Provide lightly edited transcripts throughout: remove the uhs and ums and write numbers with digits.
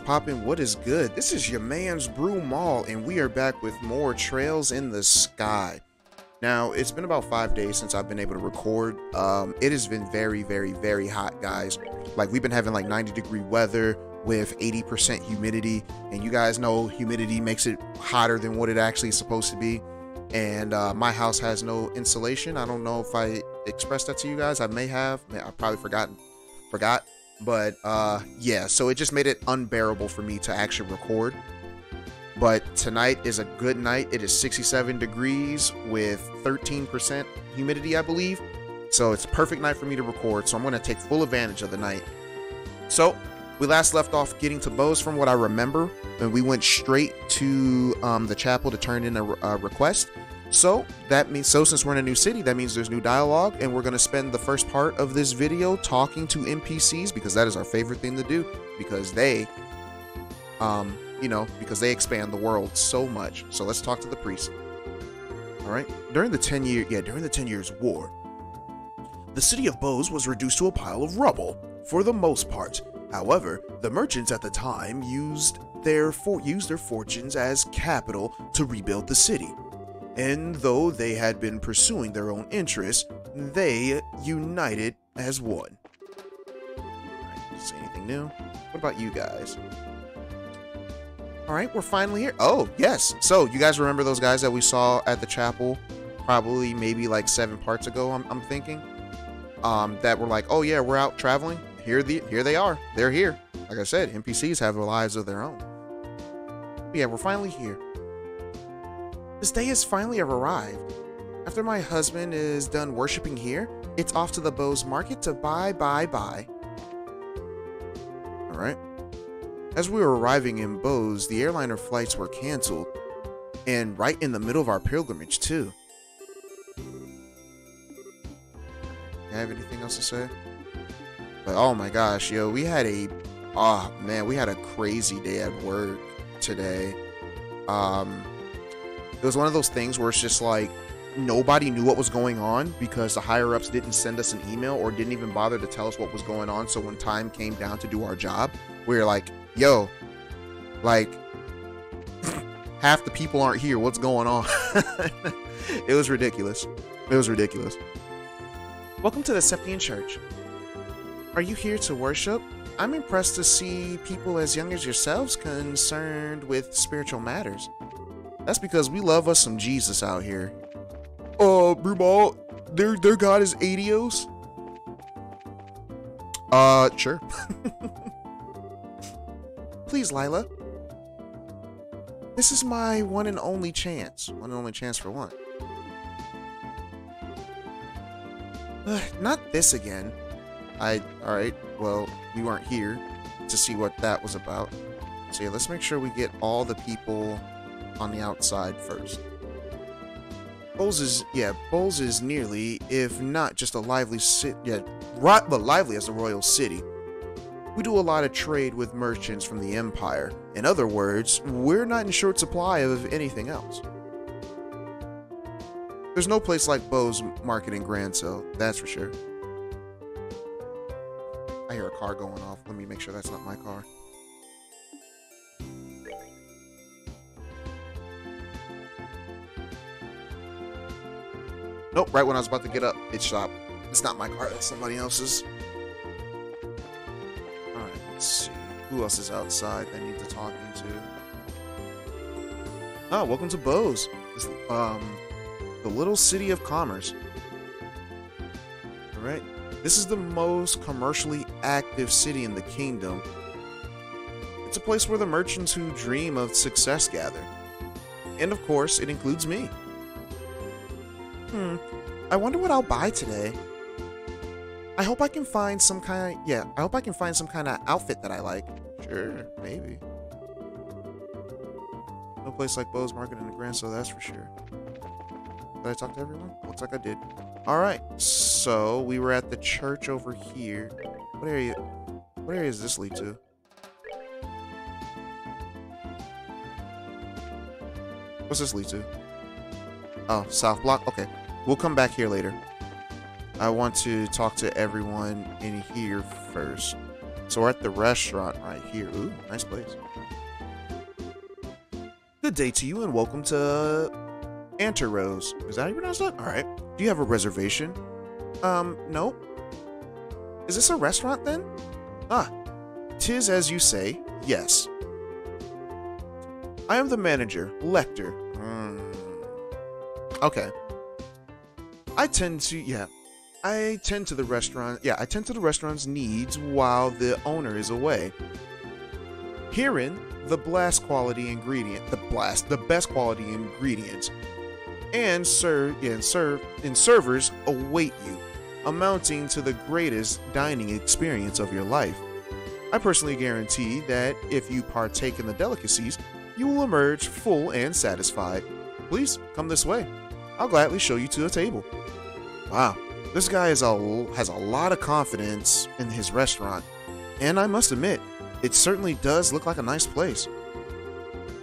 poppin'? What is good? This is your man's Brew Mall, and we are back with more Trails in the Sky. Now, it's been about 5 days since I've been able to record. It has been very, very, very hot, guys. Like, we've been having like 90-degree weather with 80% humidity, and you guys know humidity makes it hotter than what it actually is supposed to be. And my house has no insulation. I don't know if I expressed that to you guys. I may have. I probably forgot. But yeah, so it just made it unbearable for me to actually record. But tonight is a good night. It is 67 degrees with 13% humidity, I believe. So it's a perfect night for me to record. So I'm going to take full advantage of the night. So we last left off getting to Bose from what I remember. And we went straight to the chapel to turn in a request. So that means, since we're in a new city, that means there's new dialogue, and we're going to spend the first part of this video talking to NPCs, because that is our favorite thing to do, because they, because they expand the world so much. So let's talk to the priest. All right. During the 10 Years' War, the city of Bose was reduced to a pile of rubble for the most part. However, the merchants at the time used their fortunes as capital to rebuild the city. And though they had been pursuing their own interests, they united as one. Alright, say anything new? What about you guys? Alright, we're finally here. Oh, yes. So, you guys remember those guys that we saw at the chapel probably maybe like 7 parts ago, I'm thinking? That were like, oh yeah, we're out traveling. Here they are. They're here. Like I said, NPCs have lives of their own. But yeah, we're finally here. This day has finally arrived. After my husband is done worshiping here, it's off to the Bose Market to buy. Alright. As we were arriving in Bose, the airliner flights were canceled. And right in the middle of our pilgrimage, too. I have anything else to say? But oh my gosh, yo, we had a crazy day at work today. It was one of those things where it's just like nobody knew what was going on because the higher ups didn't send us an email or didn't even bother to tell us what was going on. So when time came down to do our job, we were like, yo, like half the people aren't here. What's going on? It was ridiculous. It was ridiculous. Welcome to the Septian Church. Are you here to worship? I'm impressed to see people as young as yourselves concerned with spiritual matters. That's because we love us some Jesus out here. Brubal, their god is Adios? Sure. Please, Lila. This is my one and only chance. One and only chance for what? Not this again. Alright, well, we weren't here to see what that was about. So yeah, let's make sure we get all the people on the outside first. Bose is nearly, if not just a lively city, but lively as a royal city. We do a lot of trade with merchants from the Empire. In other words, we're not in short supply of anything else. There's no place like Bose Market in Granso, that's for sure. I hear a car going off. Let me make sure that's not my car. Nope, right when I was about to get up, it stopped. It's not my car, that's somebody else's. Alright, let's see. Who else is outside that I need to talk to? Oh, welcome to Bose. The little city of commerce. Alright. This is the most commercially active city in the kingdom. It's a place where the merchants who dream of success gather. And of course, it includes me. I wonder what I'll buy today. I hope I can find some kind of outfit that I like. Sure, maybe. No place like Bose Market in the Granso, that's for sure. Did I talk to everyone? Looks like I did. Alright, so we were at the church over here. What area does this lead to? What's this lead to? Oh, South Block? Okay. We'll come back here later. I want to talk to everyone in here first. So we're at the restaurant right here. Ooh, nice place. Good day to you and welcome to Antaros. Is that how you pronounce that? Alright. Do you have a reservation? Nope. Is this a restaurant then? Ah, 'tis as you say, yes. I am the manager, Lecter. Okay. I tend to the restaurant's needs while the owner is away. Herein, the best quality ingredients, and servers await you, amounting to the greatest dining experience of your life. I personally guarantee that if you partake in the delicacies, you will emerge full and satisfied. Please come this way. I'll gladly show you to a table. Wow, this guy has a lot of confidence in his restaurant, and I must admit, it certainly does look like a nice place.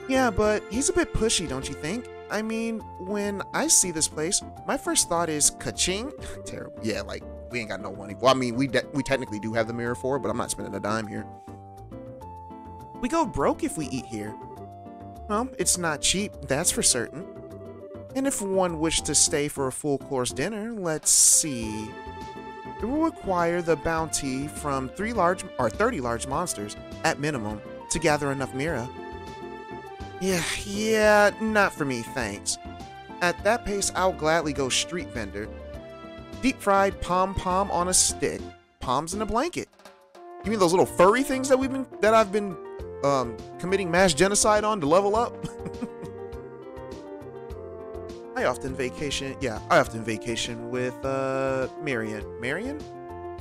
Yeah, but he's a bit pushy, don't you think? I mean, when I see this place, my first thought is ka-ching. Terrible. Yeah, like, we ain't got no money. Well, I mean, we technically do have the mirror for it, but I'm not spending a dime here. We go broke if we eat here. Well, it's not cheap, that's for certain. And if one wished to stay for a full course dinner, let's see. It will require the bounty from 30 large monsters, at minimum, to gather enough mira. Yeah, not for me, thanks. At that pace, I'll gladly go street vendor. Deep fried pom-pom on a stick. Palms in a blanket. You mean those little furry things that I've been committing mass genocide on to level up? I often vacation with Marion. Marion?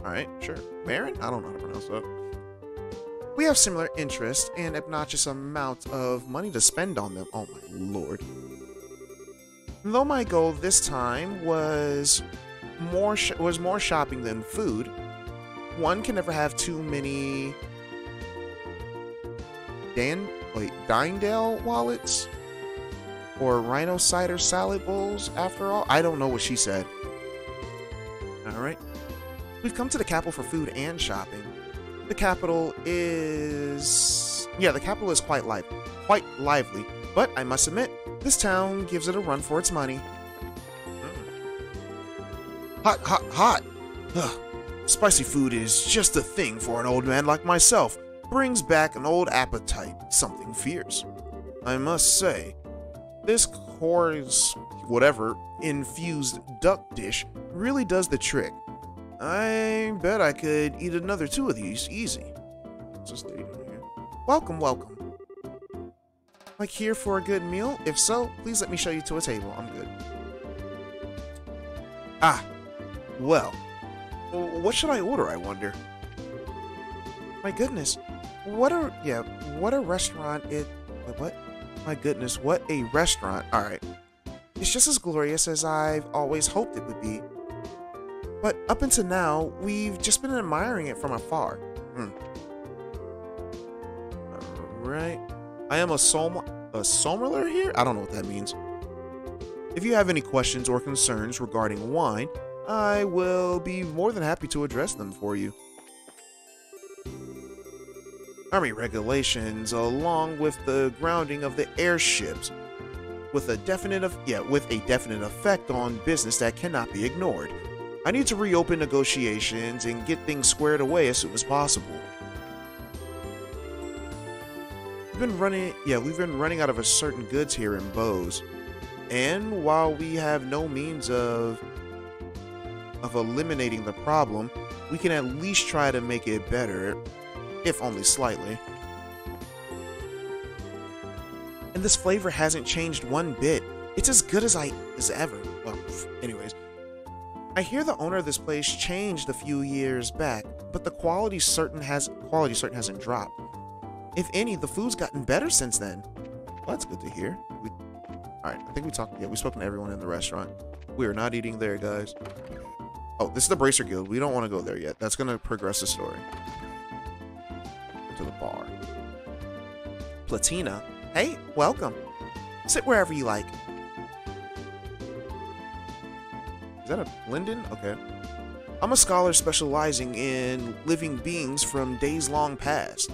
Alright, sure. Marion? I don't know how to pronounce that. We have similar interests and obnoxious amount of money to spend on them. Oh my lord. Though my goal this time was more shopping than food, one can never have too many Dindale wallets or Rhino cider salad bowls after all. I don't know what she said. Alright. We've come to the capital for food and shopping. The capital is quite lively, but I must admit, this town gives it a run for its money. Hot! Ugh. Spicy food is just a thing for an old man like myself. Brings back an old appetite, something fierce. I must say, this coarse, infused duck dish really does the trick. I bet I could eat another 2 of these easy. Just here. Welcome. Like here for a good meal? If so, please let me show you to a table. I'm good. Ah, well, what should I order, I wonder? My goodness, what a restaurant what? My goodness, what a restaurant. Alright. It's just as glorious as I've always hoped it would be. But up until now, we've just been admiring it from afar. Alright. I am a sommelier here? I don't know what that means. If you have any questions or concerns regarding wine, I will be more than happy to address them for you. Army regulations, along with the grounding of the airships, with a definite effect on business that cannot be ignored. I need to reopen negotiations and get things squared away as soon as possible. We've been running out of certain goods here in Bose, and while we have no means of eliminating the problem, we can at least try to make it better, if only slightly. And this flavor hasn't changed one bit. It's as good as ever. Well, anyways. I hear the owner of this place changed a few years back, but the quality certain hasn't dropped. If any, the food's gotten better since then. Well, that's good to hear. Alright, I think we've spoken to everyone in the restaurant. We are not eating there, guys. Oh, this is the Bracer Guild. We don't want to go there yet. That's going to progress the story. To the bar. Platina. Hey, welcome. Sit wherever you like. Is that a Linden? Okay. I'm a scholar specializing in living beings from days long past.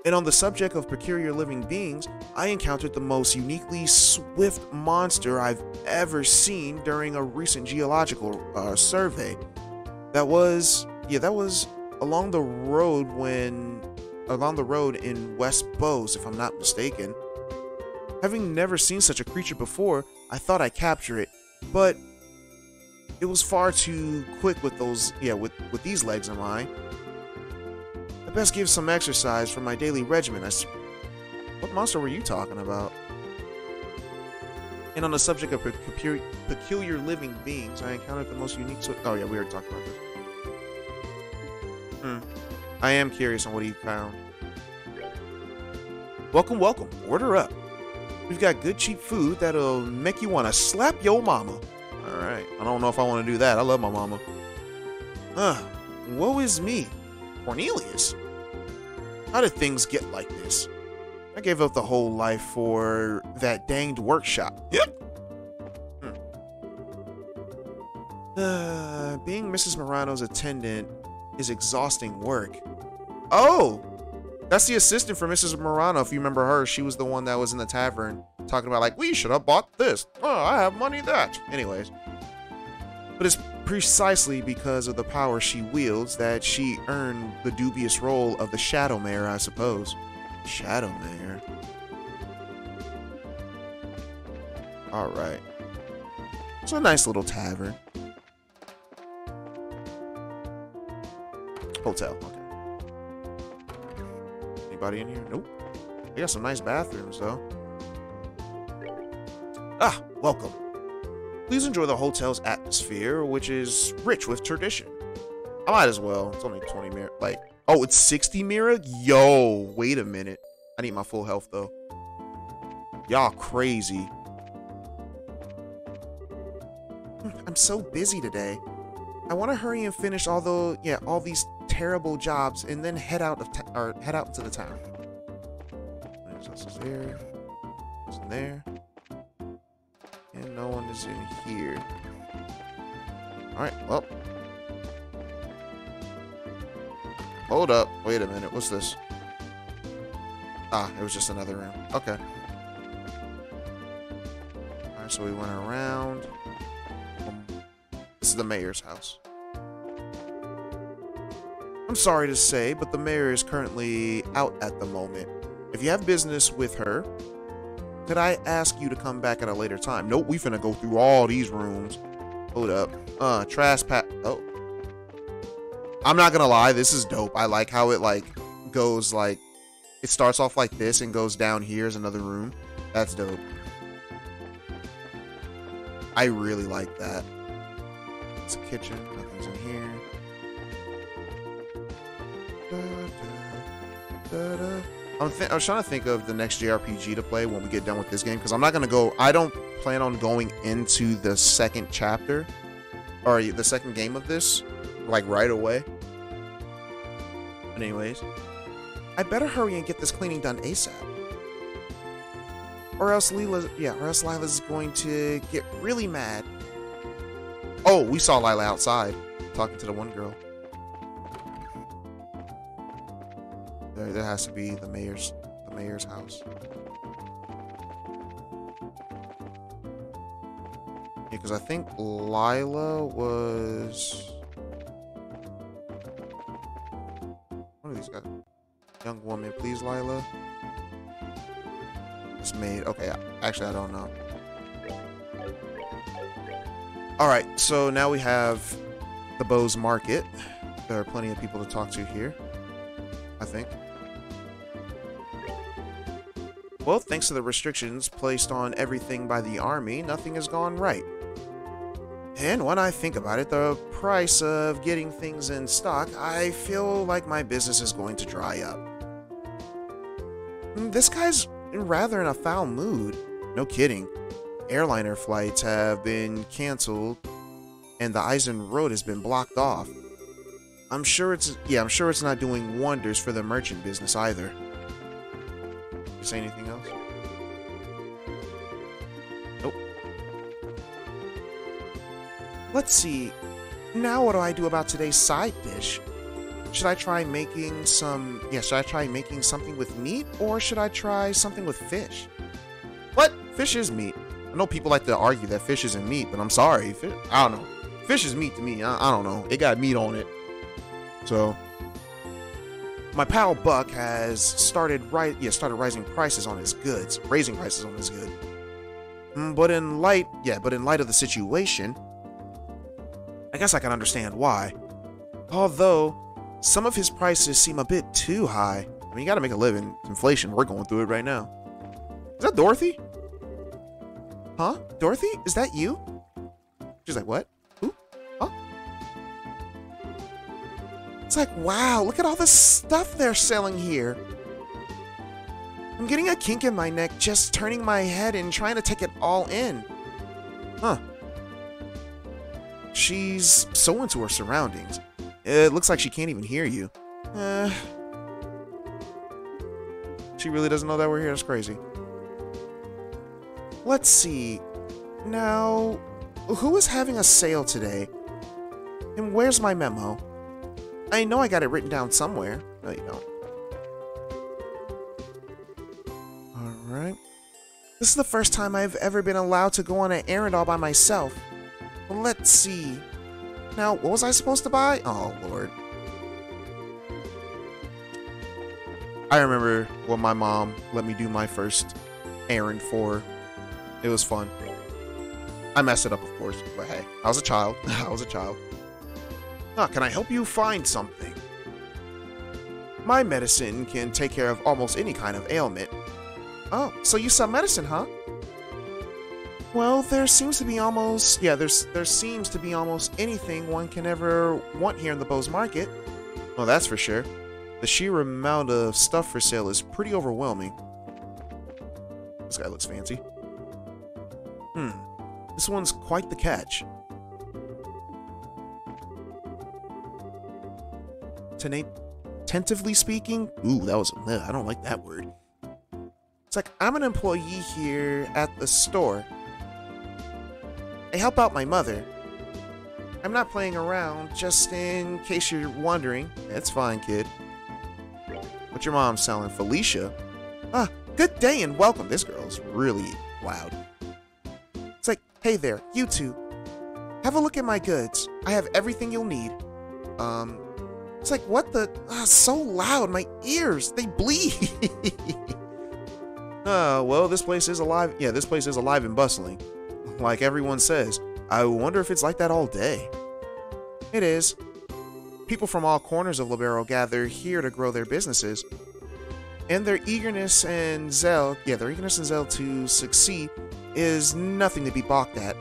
And on the subject of peculiar living beings, I encountered the most uniquely swift monster I've ever seen during a recent geological survey. That was along the road in West Bose, if I'm not mistaken. Having never seen such a creature before, I thought I'd capture it, but it was far too quick with with these legs of mine. I best give some exercise for my daily regimen. What monster were you talking about? And on the subject of peculiar living beings, I encountered the most unique... Oh yeah, we already talked about this. I am curious on what he found. Welcome, welcome. Order up. We've got good cheap food that'll make you want to slap your mama. Alright, I don't know if I want to do that. I love my mama. Woe is me. Cornelius? How did things get like this? I gave up the whole life for that danged workshop. Being Mrs. Morano's attendant is exhausting work. Oh! That's the assistant for Mrs. Morano, if you remember her. She was the one that was in the tavern talking about, like, we should have bought this. Oh, I have money that. Anyways. But it's precisely because of the power she wields that she earned the dubious role of the Shadow Mayor, I suppose. Shadow Mayor. Alright. It's a nice little tavern. Hotel, okay. Anybody in here? Nope. They got some nice bathrooms, though. Ah, welcome. Please enjoy the hotel's atmosphere, which is rich with tradition. I might as well. It's only 20 mira. Like, oh, it's 60 mira? Yo, wait a minute. I need my full health, though. Y'all crazy. I'm so busy today. I want to hurry and finish all these terrible jobs and then head out into the town. This is there. This is there. And no one is in here. Alright, well. Hold up. Wait a minute. What's this? Ah, it was just another room. Okay. Alright, so we went around. This is the mayor's house. I'm sorry to say, but the mayor is currently out at the moment. If you have business with her, could I ask you to come back at a later time? Nope, we finna go through all these rooms. Hold up. Trash pack. Oh. I'm not gonna lie, this is dope. I like how it, like, goes, like, it starts off like this and goes down here is another room. That's dope. I really like that. It's a kitchen. Nothing's in here. I was trying to think of the next JRPG to play when we get done with this game, because I'm not going to go... I don't plan on going into the second chapter, or the second game of this, like, right away. But anyways, I better hurry and get this cleaning done ASAP. Or else Lila's going to get really mad. Oh, we saw Lila outside, talking to the one girl. There has to be the mayor's house. Yeah, because I think Lila was... What are these guys? Young woman, please, Lila. It's made. Okay, actually, I don't know. Alright, so now we have the Bose Market. There are plenty of people to talk to here, I think. Well, thanks to the restrictions placed on everything by the army, nothing has gone right. And when I think about it, the price of getting things in stock, I feel like my business is going to dry up. This guy's rather in a foul mood. No kidding. Airliner flights have been canceled, and the Eisen Road has been blocked off. I'm sure it's not doing wonders for the merchant business either. You say anything else? Nope. Let's see. now what do I do about today's side dish? Should I try making something with meat, or should I try something with fish? What? Fish is meat. I know people like to argue that fish isn't meat, but I'm sorry. I don't know. Fish is meat to me. I don't know. It got meat on it. So, my pal Buck has started raising prices on his goods. But in light of the situation, I guess I can understand why. Although, some of his prices seem a bit too high. I mean, you gotta make a living. It's inflation. We're going through it right now. Is that Dorothy? Huh? Dorothy? Is that you? She's like, what? Who? Huh? It's like, wow, look at all the stuff they're selling here. I'm getting a kink in my neck just turning my head and trying to take it all in. Huh. She's so into her surroundings. It looks like she can't even hear you. She really doesn't know that we're here. That's crazy. Let's see. Now, who is having a sale today? And where's my memo? I know I got it written down somewhere. No, you don't. Alright. This is the first time I've ever been allowed to go on an errand all by myself. Well, let's see. Now, what was I supposed to buy? Oh, Lord. I remember when my mom let me do my first errand for her. It was fun. I messed it up, of course, but hey, I was a child. I was a child. Can I help you find something? My medicine can take care of almost any kind of ailment. Oh, so you sell medicine, huh? Well, there seems to be almost anything one can ever want here in the Bose Market. Well, that's for sure. The sheer amount of stuff for sale is pretty overwhelming. This guy looks fancy. This one's quite the catch. Tentatively speaking? Ooh, I don't like that word. It's like, I'm an employee here at the store. I help out my mother. I'm not playing around, just in case you're wondering. It's fine, kid. What's your mom selling? Felicia? Good day and welcome. This girl's really loud. It's like, hey there, you two. Have a look at my goods. I have everything you'll need. It's like, what the? So loud. My ears, they bleed. Well, this place is alive. Yeah, this place is alive and bustling. Like everyone says. I wonder if it's like that all day. It is. People from all corners of Libero gather here to grow their businesses. And their eagerness and zeal to succeed is nothing to be balked at.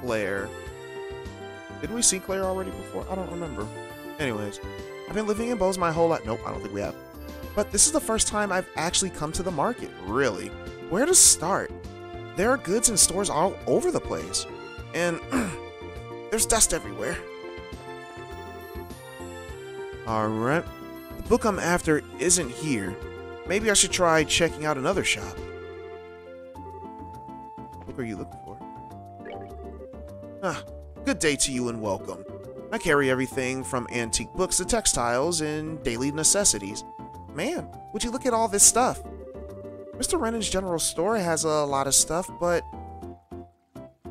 Claire. Didn't we see Claire already before? I don't remember. Anyways, I've been living in Bose my whole life. Nope, I don't think we have. But this is the first time I've actually come to the market. Really? Where to start? There are goods and stores all over the place. And there's dust everywhere. Alright. The book I'm after isn't here. Maybe I should try checking out another shop. What book are you looking for? Good day to you and welcome. I carry everything from antique books to textiles and daily necessities. Man, would you look at all this stuff? Mr. Renan's general store has a lot of stuff, but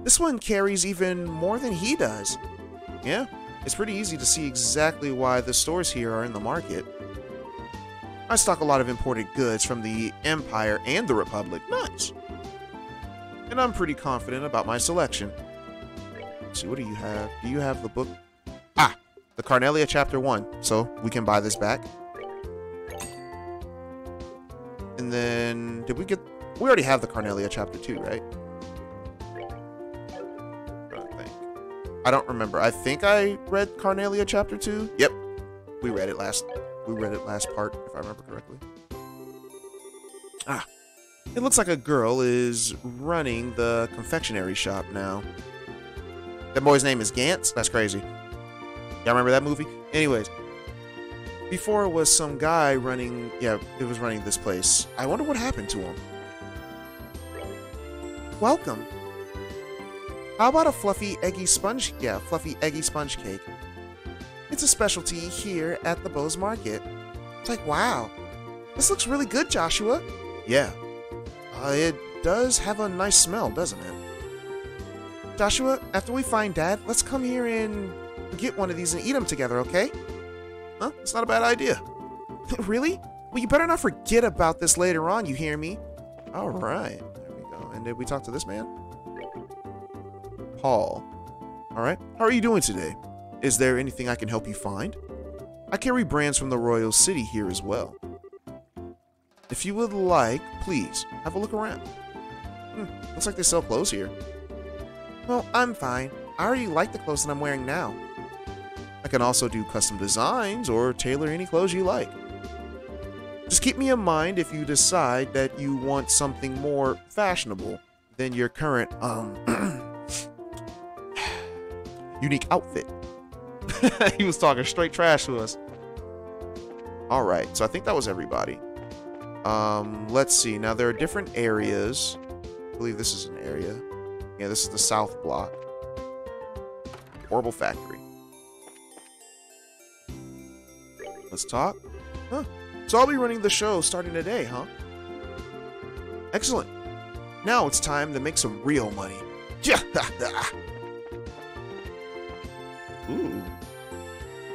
this one carries even more than he does. Yeah, it's pretty easy to see exactly why the stores here are in the market. I stock a lot of imported goods from the Empire and the Republic. Nice. And I'm pretty confident about my selection. Let's see, what do you have? Do you have the book? The Carnelia Chapter 1. So, we can buy this back. And then, we already have the Carnelia Chapter 2, right? I don't remember. I think I read Carnelia Chapter 2. Yep. We read it last part, if I remember correctly. It looks like a girl is running the confectionery shop now. That boy's name is Gantz? That's crazy. Y'all remember that movie? Anyways. Before it was some guy running, it was running this place. I wonder what happened to him. Welcome. How about a fluffy eggy sponge? Yeah, fluffy eggy sponge cake. It's a specialty here at the Bose Market. It's like, wow, this looks really good, Joshua. Yeah, it does have a nice smell, doesn't it? Joshua, after we find Dad, let's come here and get one of these and eat them together, okay? Huh? That's not a bad idea. Really? Well, you better not forget about this later on, you hear me? All right, there we go. And did we talk to this man? Paul. All right, how are you doing today? Is there anything I can help you find? I carry brands from the Royal City here as well. If you would like, please, have a look around. Looks like they sell clothes here. Well, I'm fine. I already like the clothes that I'm wearing now. I can also do custom designs or tailor any clothes you like. Just keep me in mind if you decide that you want something more fashionable than your current, unique outfit. He was talking straight trash to us. Alright, so I think that was everybody. Let's see. Now, there are different areas. I believe this is an area. Yeah, this is the South Block. Horrible Factory. Let's talk. Huh. So I'll be running the show starting today, huh? Excellent. Now it's time to make some real money. Ooh.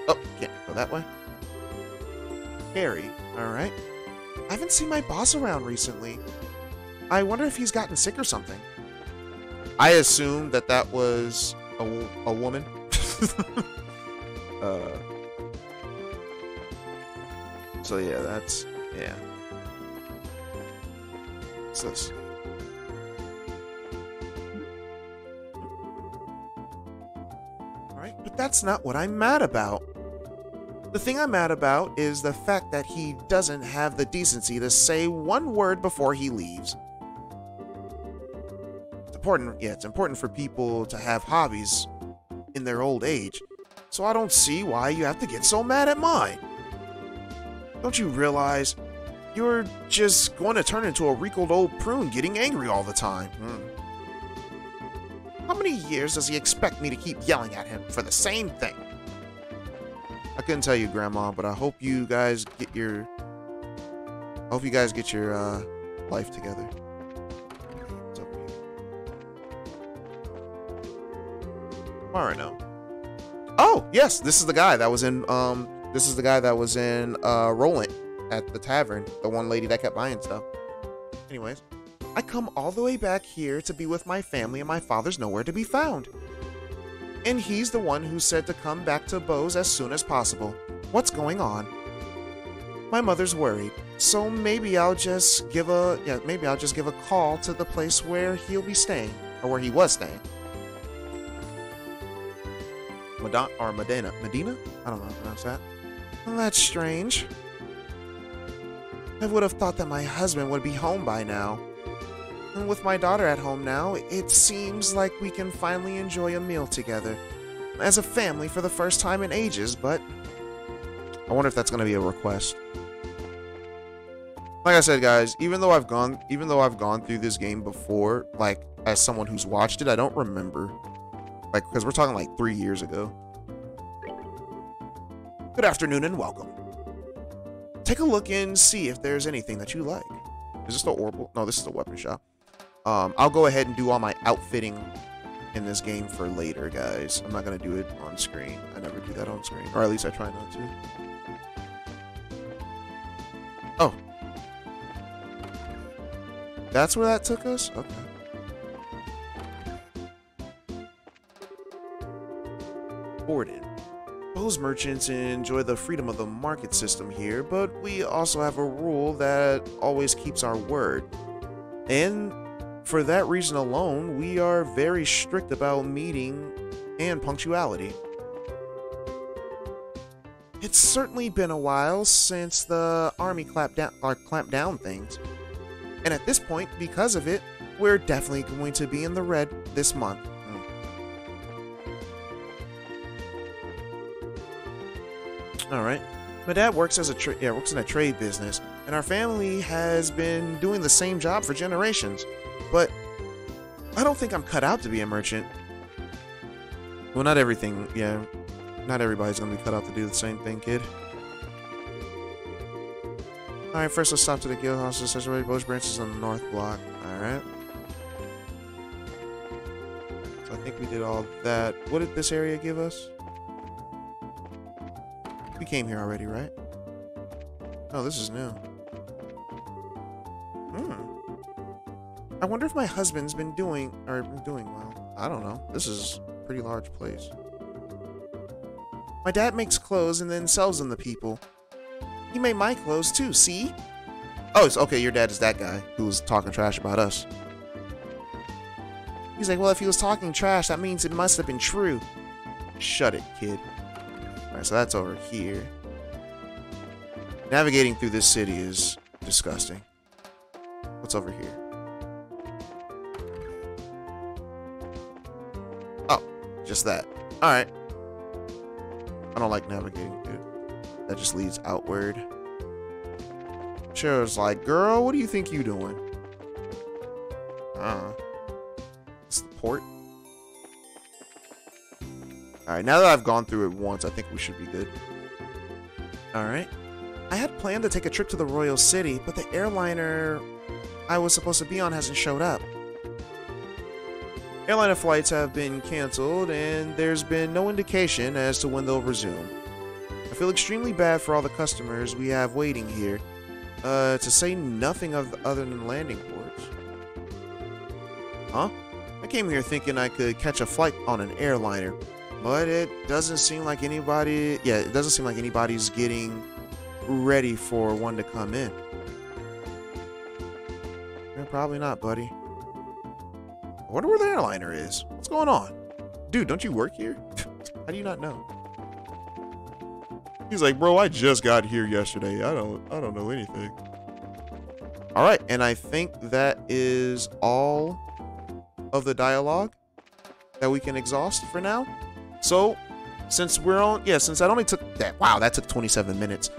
Oh, can't go that way. Harry, alright. I haven't seen my boss around recently. I wonder if he's gotten sick or something. I assumed that that was a woman. So yeah, that's, yeah. What's this? Alright, but that's not what I'm mad about. The thing I'm mad about is the fact that he doesn't have the decency to say one word before he leaves. It's important, yeah, it's important for people to have hobbies in their old age, so I don't see why you have to get so mad at mine. Don't you realize you're just going to turn into a wrinkled old prune getting angry all the time? How many years does he expect me to keep yelling at him for the same thing? I couldn't tell you, Grandma, but I hope you guys get your life together. What's up with you? All right, now. Oh, yes, this is the guy that was in Roland at the tavern. The one lady that kept buying stuff. Anyways, I come all the way back here to be with my family and my father's nowhere to be found. And he's the one who said to come back to Bose as soon as possible. What's going on? My mother's worried, so maybe I'll just give a call to the place where he'll be staying, or where he was staying. Medina? I don't know how to pronounce that. Well, that's strange. I would have thought that my husband would be home by now. And with my daughter at home now, it seems like we can finally enjoy a meal together. As a family for the first time in ages, but I wonder if that's going to be a request. Like I said, guys, even though I've gone through this game before, like as someone who's watched it, I don't remember. Like, because we're talking like 3 years ago. Good afternoon and welcome. Take a look and see if there's anything that you like. Is this the Orbital? No, this is the weapon shop. I'll go ahead and do all my outfitting in this game for later, guys. I'm not going to do it on screen. I never do that on screen. Or at least I try not to. Oh. That's where that took us? Okay. Boarded. Bose merchants enjoy the freedom of the market system here, but we also have a rule that always keeps our word. And for that reason alone, we are very strict about meeting and punctuality. It's certainly been a while since the army clamped down things. And at this point, because of it, we're definitely going to be in the red this month. Alright. My dad works in a trade business, and our family has been doing the same job for generations. But I don't think I'm cut out to be a merchant. Well, not everything, yeah. Not everybody's gonna be cut out to do the same thing, kid. Alright, first let's stop to the guild house. It says already Bose branches on the north block. Alright. So I think we did all that. What did this area give us? We came here already, right? Oh, this is new. I wonder if my husband's been doing well. I don't know. This is a pretty large place. My dad makes clothes and then sells them to people. He made my clothes too, see? Oh, it's okay, your dad is that guy who was talking trash about us. He's like, well, if he was talking trash, that means it must have been true. Shut it, kid. Alright, so that's over here. Navigating through this city is disgusting. What's over here? Oh, just that. Alright. I don't like navigating, dude. That just leads outward. Cheryl's like, girl, what do you think you doing? It's the port. Alright, now that I've gone through it once, I think we should be good. Alright. I had planned to take a trip to the Royal City, but the airliner I was supposed to be on hasn't showed up. Airliner flights have been cancelled, and there's been no indication as to when they'll resume. I feel extremely bad for all the customers we have waiting here, to say nothing of other than landing ports. Huh? I came here thinking I could catch a flight on an airliner, but it doesn't seem like anybody's getting ready for one to come in. Yeah, probably not, buddy. I wonder where the airliner is. What's going on? Dude, don't you work here? How do you not know? He's like, bro, I just got here yesterday. I don't know anything. All right, and I think that is all of the dialogue that we can exhaust for now. So, since that only took that. Wow, that took 27 minutes.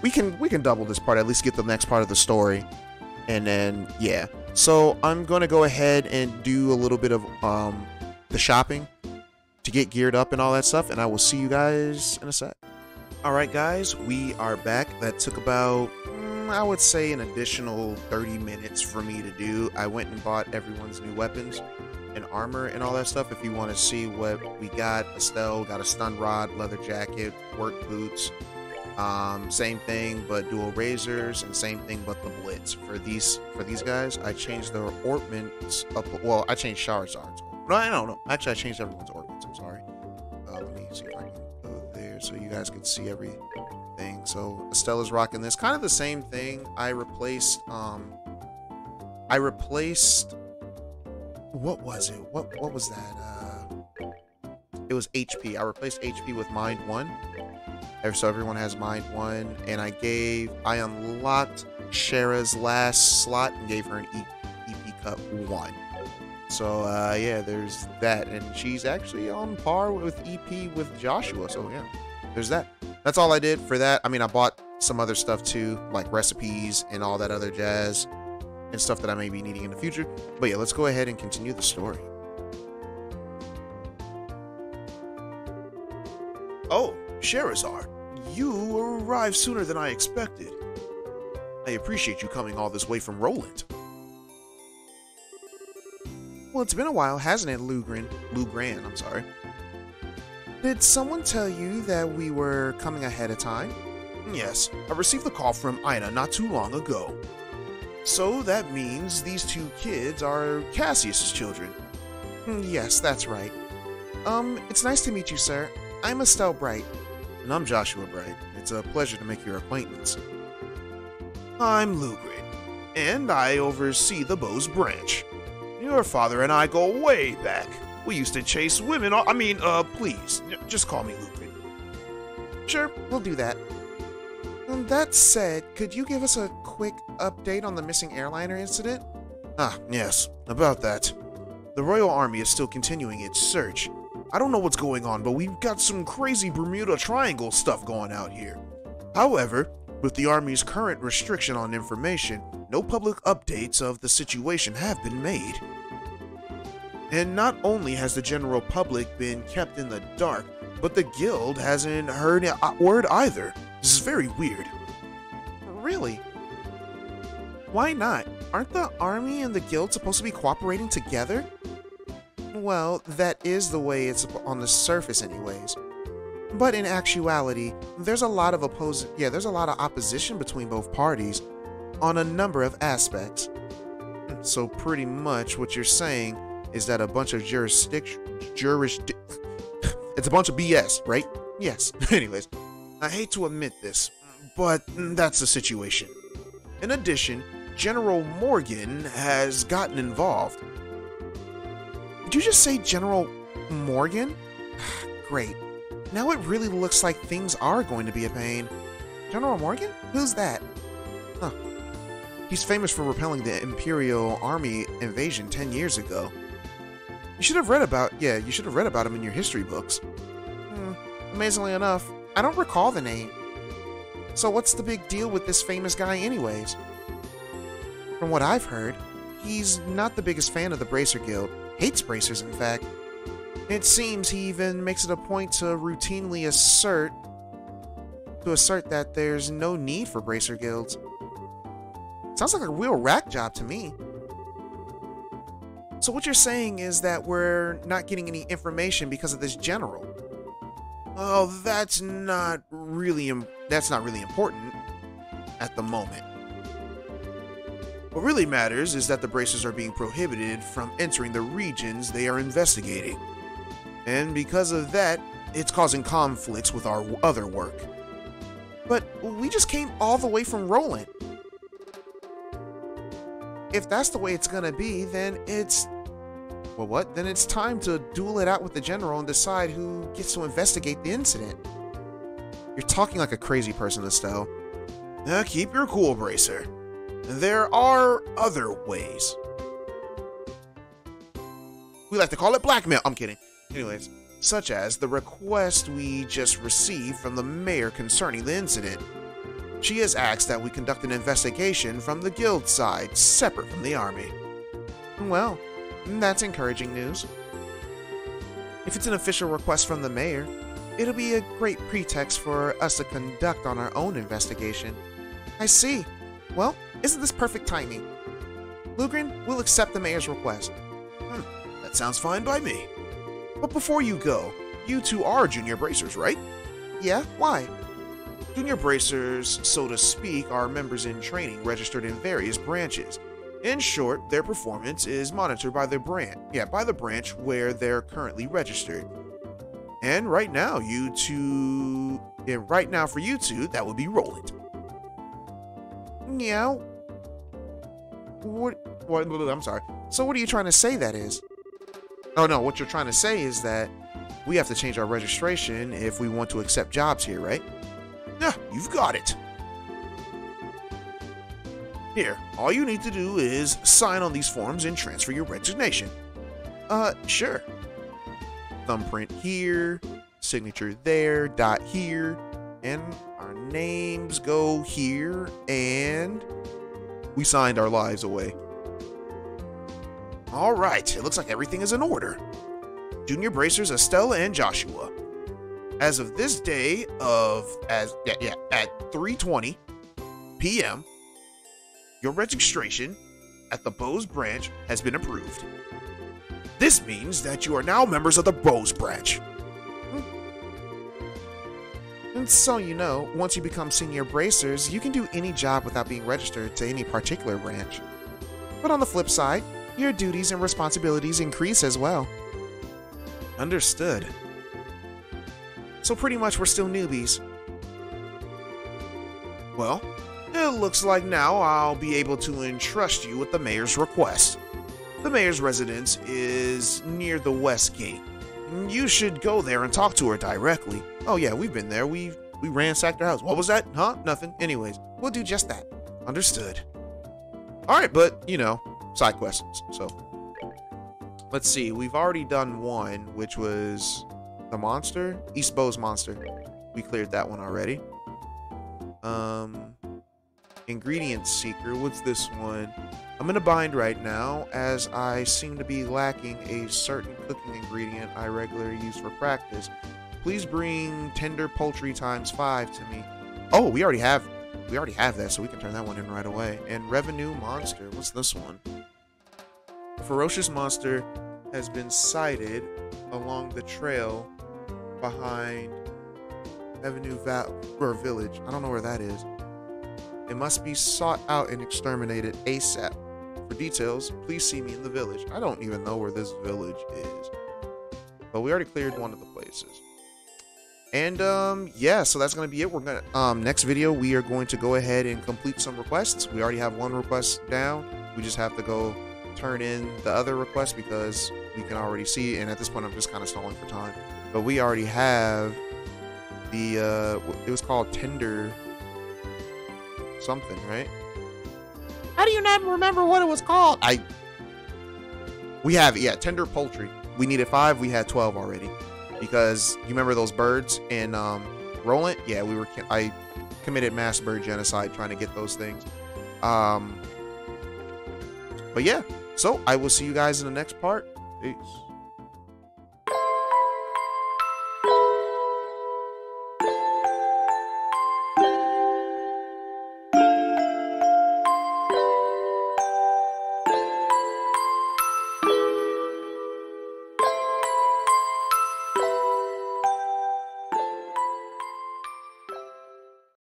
We can double this part, at least get the next part of the story, and then yeah. So I'm gonna go ahead and do a little bit of the shopping to get geared up and all that stuff, and I will see you guys in a sec. Alright guys, we are back. That took about, I would say, an additional 30 minutes for me to do. I went and bought everyone's new weapons and armor and all that stuff. If you want to see what we got, Estelle got a stun rod, leather jacket, work boots, same thing but dual razors, and same thing but the blitz. For these guys, I changed their ornaments up. Well, I changed Charizard's. No, I don't know. Actually, I changed everyone's ornaments. I'm sorry. Let me see if I can go there so you guys can see everything. So Estella's rocking this. Kind of the same thing. I replaced. What was it? What was that? It was HP. I replaced HP with Mind 1. So everyone has Mind 1, and I unlocked Shara's last slot and gave her an EP Cup 1. So yeah, there's that, and she's actually on par with EP with Joshua. So yeah, there's that. That's all I did for that. I mean, I bought some other stuff too, like recipes and all that other jazz and stuff that I may be needing in the future. But yeah, let's go ahead and continue the story. Oh, Charizard, you arrived sooner than I expected. I appreciate you coming all this way from Roland. Well, it's been a while, hasn't it, Lugrant, I'm sorry. Did someone tell you that we were coming ahead of time? Yes, I received the call from Ina not too long ago. So that means these two kids are Cassius's children. Yes, that's right. It's nice to meet you, sir. I'm Estelle Bright. And I'm Joshua Bright. It's a pleasure to make your acquaintance. I'm Lugrant, and I oversee the Bose branch. Your father and I go way back. We used to chase women. Please, just call me Lugrant. Sure, we'll do that. That said, could you give us a quick update on the missing airliner incident? Ah, yes, about that. The Royal Army is still continuing its search. I don't know what's going on, but we've got some crazy Bermuda Triangle stuff going out here. However, with the Army's current restriction on information, no public updates of the situation have been made. And not only has the general public been kept in the dark, but the guild hasn't heard a word either. This is very weird. Really? Why not? Aren't the army and the guild supposed to be cooperating together? Well, that is the way it's on the surface anyways. But in actuality, there's a lot of opposition between both parties on a number of aspects. So pretty much what you're saying is that a bunch of it's a bunch of BS, right? Yes. Anyways, I hate to admit this, but that's the situation. In addition, General Morgan has gotten involved. Did you just say General Morgan? Great. Now it really looks like things are going to be a pain. General Morgan? Who's that? Huh. He's famous for repelling the Imperial Army invasion 10 years ago. You should have read about him in your history books. Amazingly enough, I don't recall the name. So what's the big deal with this famous guy anyways? From what I've heard, he's not the biggest fan of the Bracer Guild. Hates bracers, in fact. It seems he even makes it a point to routinely assert that there's no need for bracer guilds. Sounds like a real rack job to me. So what you're saying is that we're not getting any information because of this general? Oh, that's not really important at the moment. What really matters is that the bracers are being prohibited from entering the regions they are investigating. And because of that, it's causing conflicts with our other work. But we just came all the way from Roland. If that's the way it's gonna be, then it's... well, what? Then it's time to duel it out with the general and decide who gets to investigate the incident. You're talking like a crazy person, Estelle. Now keep your cool, Bracer. There are other ways. We like to call it blackmail. I'm kidding. Anyways, such as the request we just received from the mayor concerning the incident. She has asked that we conduct an investigation from the guild side, separate from the army. Well, that's encouraging news. If it's an official request from the mayor, it'll be a great pretext for us to conduct on our own investigation. I see. Well, isn't this perfect timing? Lugrant will accept the mayor's request. That sounds fine by me. But before you go, you two are junior bracers, right? Yeah, why? Junior bracers, so to speak, are members in training registered in various branches. In short, their performance is monitored by the branch where they're currently registered. And right now, for you two, that would be Roland. Yeah. What? I'm sorry. So what are you trying to say that is? Oh no, what you're trying to say is that we have to change our registration if we want to accept jobs here, right? Yeah, you've got it. Here, all you need to do is sign on these forms and transfer your resignation. Sure. Thumbprint here, signature there, dot here, and our names go here, and we signed our lives away. Alright, it looks like everything is in order. Junior Bracers Estella and Joshua. As of this day at 3:20 p.m., your registration at the Bose branch has been approved. This means that you are now members of the Bose branch. And so you know, once you become senior bracers, you can do any job without being registered to any particular branch. But on the flip side, your duties and responsibilities increase as well. Understood. So pretty much we're still newbies. Well, it looks like now I'll be able to entrust you with the mayor's request. The mayor's residence is near the west gate. You should go there and talk to her directly. Oh yeah, we've been there. We ransacked her house. What was that? Huh? Nothing. Anyways, we'll do just that. Understood. Alright, but, you know, side quests. So, let's see. We've already done one, which was the monster? East Bose monster. We cleared that one already. Ingredient Seeker. What's this one? I'm in a bind right now as I seem to be lacking a certain cooking ingredient I regularly use for practice. Please bring tender poultry ×5 to me. Oh, we already have that, so we can turn that one in right away. And revenue monster. What's this one? A ferocious monster has been sighted along the trail behind Avenue Village. I don't know where that is. It must be sought out and exterminated ASAP. For details, please see me in the village. I don't even know where this village is. But we already cleared one of the places. And yeah, so that's gonna be it. We're gonna next video we are going to go ahead and complete some requests. We already have one request down. We just have to go turn in the other request because we can already see, and at this point I'm just kind of stalling for time. But we already have the it was called tender something, right? How do you not remember what it was called? We have it, yeah, tender poultry. We needed 5, we had 12 already. Because you remember those birds in Roland? Yeah, I committed mass bird genocide trying to get those things. But yeah, so I will see you guys in the next part. Peace.